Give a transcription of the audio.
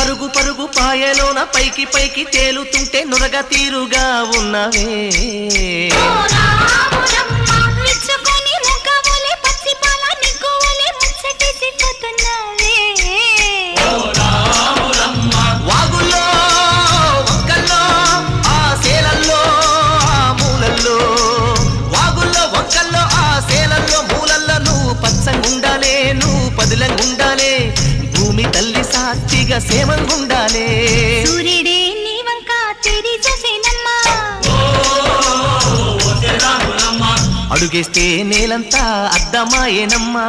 పరుగు పరుగు పాయలోన పైకి పైకి తేలుతుంటే నురగ తీరుగా ఉన్నవే వాగుల్లో వంకల్లో ఆ సేలల్లో ఆ మూలల్లో వాగుల్లో వంకల్లో ఆ సేలల్లో మూలల్లో నువ్వు పచ్చంగుండాలే నువ్వు పదిలంగుండాలే భూమి తల్లి సాక్షిగా సేమంగుండాలే సూర్యుడే నీ వంక తెరి చూసేనమ్మా అడుగేస్తే నేలంతా అద్దమాయేనమ్మా